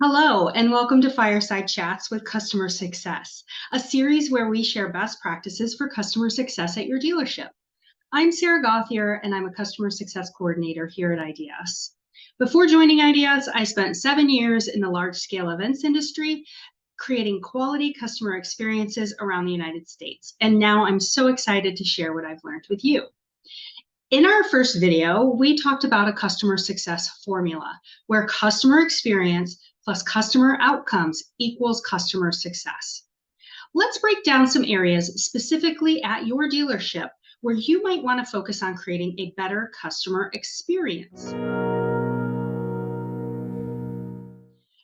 Hello, and welcome to Fireside Chats with Customer Success, a series where we share best practices for customer success at your dealership. I'm Sara Gauthier, and I'm a Customer Success Coordinator here at IDS. Before joining IDS, I spent 7 years in the large-scale events industry, creating quality customer experiences around the United States. And now I'm so excited to share what I've learned with you. In our first video, we talked about a customer success formula, where customer experience plus customer outcomes equals customer success. Let's break down some areas specifically at your dealership where you might want to focus on creating a better customer experience.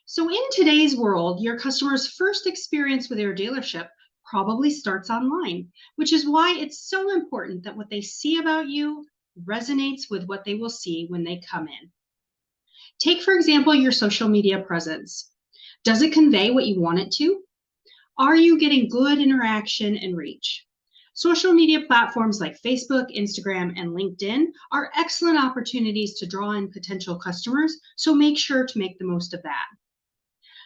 So in today's world, your customer's first experience with your dealership probably starts online, which is why it's so important that what they see about you resonates with what they will see when they come in. Take, for example, your social media presence. Does it convey what you want it to? Are you getting good interaction and reach? Social media platforms like Facebook, Instagram, and LinkedIn are excellent opportunities to draw in potential customers, so make sure to make the most of that.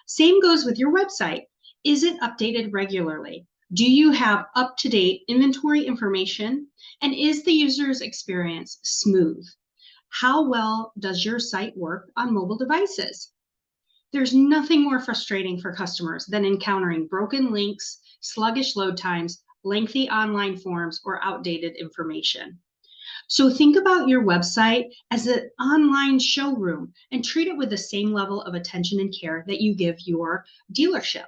Same goes with your website. Is it updated regularly? Do you have up-to-date inventory information? And is the user's experience smooth? How well does your site work on mobile devices? There's nothing more frustrating for customers than encountering broken links, sluggish load times, lengthy online forms, or outdated information. So think about your website as an online showroom and treat it with the same level of attention and care that you give your dealership.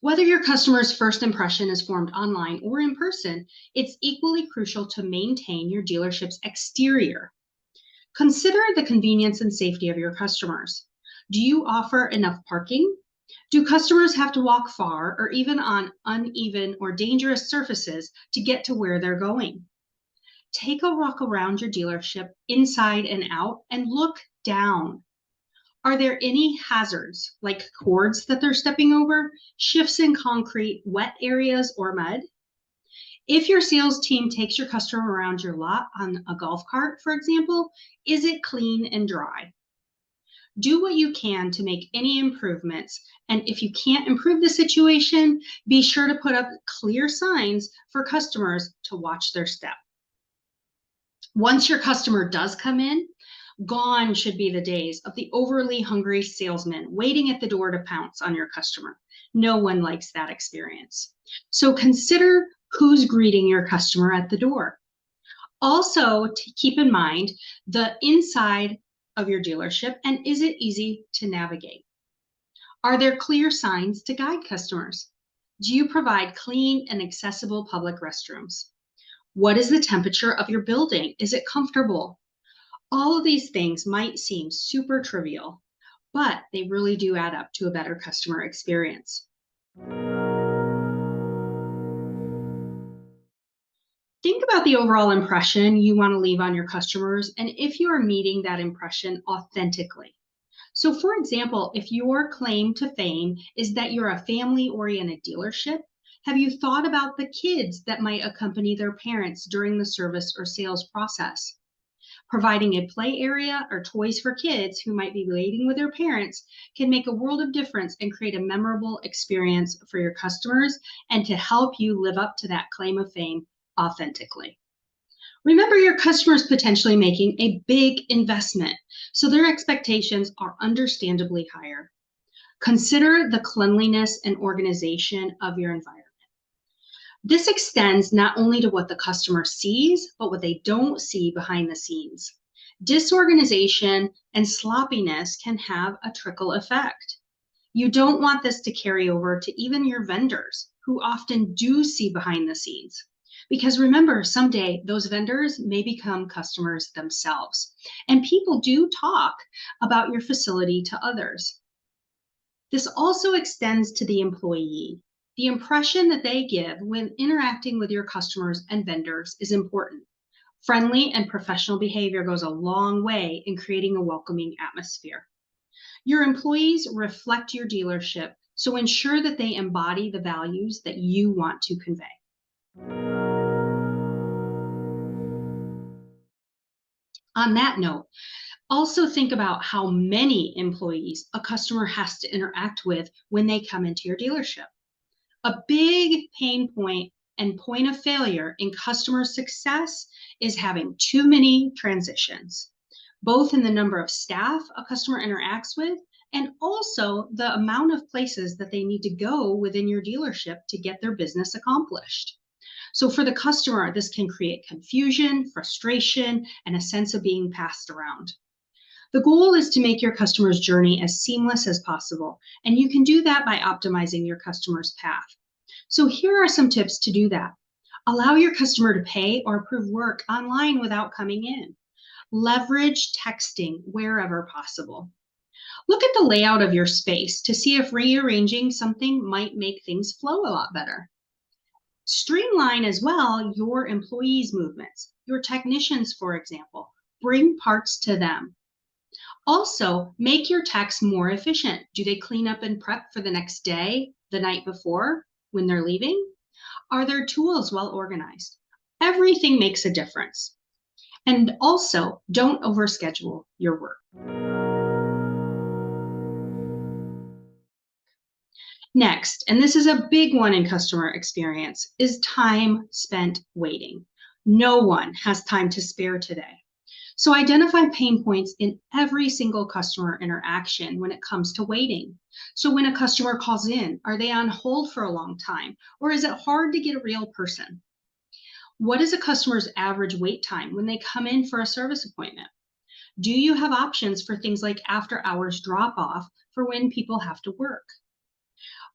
Whether your customer's first impression is formed online or in person, it's equally crucial to maintain your dealership's exterior. Consider the convenience and safety of your customers. Do you offer enough parking? Do customers have to walk far or even on uneven or dangerous surfaces to get to where they're going? Take a walk around your dealership inside and out and look down. Are there any hazards like cords that they're stepping over, shifts in concrete, wet areas, or mud? If your sales team takes your customer around your lot on a golf cart, for example, is it clean and dry? Do what you can to make any improvements, and if you can't improve the situation, be sure to put up clear signs for customers to watch their step. Once your customer does come in, gone should be the days of the overly hungry salesman waiting at the door to pounce on your customer. No one likes that experience. So consider who's greeting your customer at the door. Also, to keep in mind the inside of your dealership, and is it easy to navigate? Are there clear signs to guide customers? Do you provide clean and accessible public restrooms? What is the temperature of your building? Is it comfortable? All of these things might seem super trivial, but they really do add up to a better customer experience. Think about the overall impression you want to leave on your customers and if you are meeting that impression authentically. So for example, if your claim to fame is that you're a family-oriented dealership, have you thought about the kids that might accompany their parents during the service or sales process? Providing a play area or toys for kids who might be waiting with their parents can make a world of difference and create a memorable experience for your customers and to help you live up to that claim of fame authentically. Remember, your customers potentially making a big investment, so their expectations are understandably higher. Consider the cleanliness and organization of your environment. This extends not only to what the customer sees, but what they don't see behind the scenes. Disorganization and sloppiness can have a trickle effect. You don't want this to carry over to even your vendors, who often do see behind the scenes. Because remember, someday those vendors may become customers themselves. And people do talk about your facility to others. This also extends to the employee. The impression that they give when interacting with your customers and vendors is important. Friendly and professional behavior goes a long way in creating a welcoming atmosphere. Your employees reflect your dealership, so ensure that they embody the values that you want to convey. On that note, also think about how many employees a customer has to interact with when they come into your dealership. A big pain point and point of failure in customer success is having too many transitions, both in the number of staff a customer interacts with and also the amount of places that they need to go within your dealership to get their business accomplished. So for the customer, this can create confusion, frustration, and a sense of being passed around. The goal is to make your customer's journey as seamless as possible, and you can do that by optimizing your customer's path. So here are some tips to do that. Allow your customer to pay or approve work online without coming in. Leverage texting wherever possible. Look at the layout of your space to see if rearranging something might make things flow a lot better. Streamline as well your employees' movements. Your technicians, for example, bring parts to them. Also, make your techs more efficient. Do they clean up and prep for the next day, the night before, when they're leaving? Are their tools well organized? Everything makes a difference. And also, don't overschedule your work. Next, and this is a big one in customer experience, is time spent waiting. No one has time to spare today. So identify pain points in every single customer interaction when it comes to waiting. So when a customer calls in, are they on hold for a long time? Or is it hard to get a real person? What is a customer's average wait time when they come in for a service appointment? Do you have options for things like after hours drop off for when people have to work?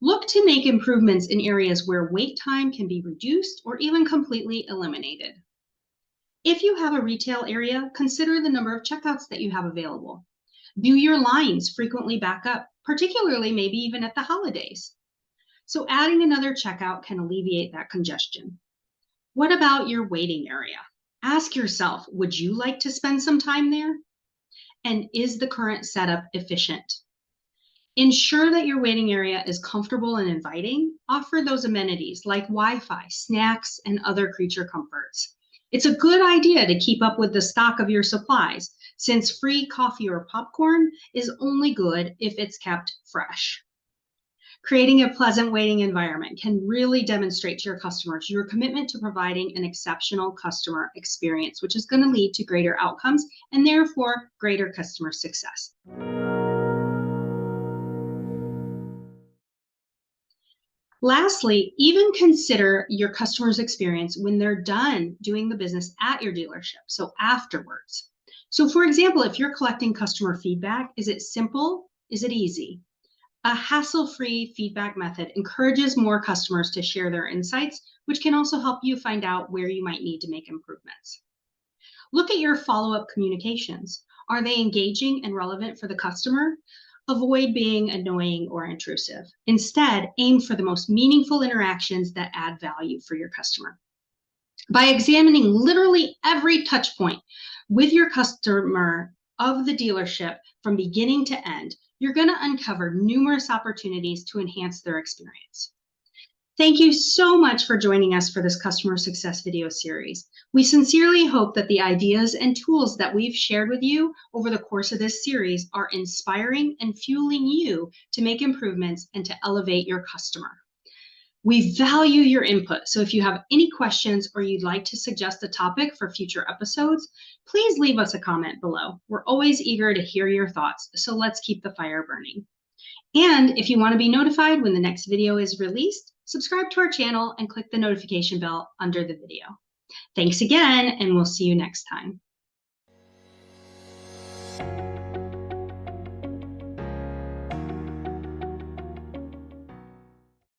Look to make improvements in areas where wait time can be reduced or even completely eliminated. If you have a retail area, consider the number of checkouts that you have available. Do your lines frequently back up, particularly maybe even at the holidays? So adding another checkout can alleviate that congestion. What about your waiting area? Ask yourself, would you like to spend some time there? And is the current setup efficient? Ensure that your waiting area is comfortable and inviting. Offer those amenities like Wi-Fi, snacks, and other creature comforts. It's a good idea to keep up with the stock of your supplies, since free coffee or popcorn is only good if it's kept fresh. Creating a pleasant waiting environment can really demonstrate to your customers your commitment to providing an exceptional customer experience, which is going to lead to greater outcomes and therefore greater customer success. Lastly, even consider your customer's experience when they're done doing the business at your dealership, so afterwards. So for example, if you're collecting customer feedback, is it simple? Is it easy? A hassle-free feedback method encourages more customers to share their insights, which can also help you find out where you might need to make improvements. Look at your follow-up communications. Are they engaging and relevant for the customer? Avoid being annoying or intrusive. Instead, aim for the most meaningful interactions that add value for your customer. By examining literally every touch point with your customer of the dealership from beginning to end, you're going to uncover numerous opportunities to enhance their experience. Thank you so much for joining us for this customer success video series. We sincerely hope that the ideas and tools that we've shared with you over the course of this series are inspiring and fueling you to make improvements and to elevate your customer. We value your input, so if you have any questions or you'd like to suggest a topic for future episodes, please leave us a comment below. We're always eager to hear your thoughts, so let's keep the fire burning. And if you want to be notified when the next video is released, subscribe to our channel and click the notification bell under the video. Thanks again, and we'll see you next time.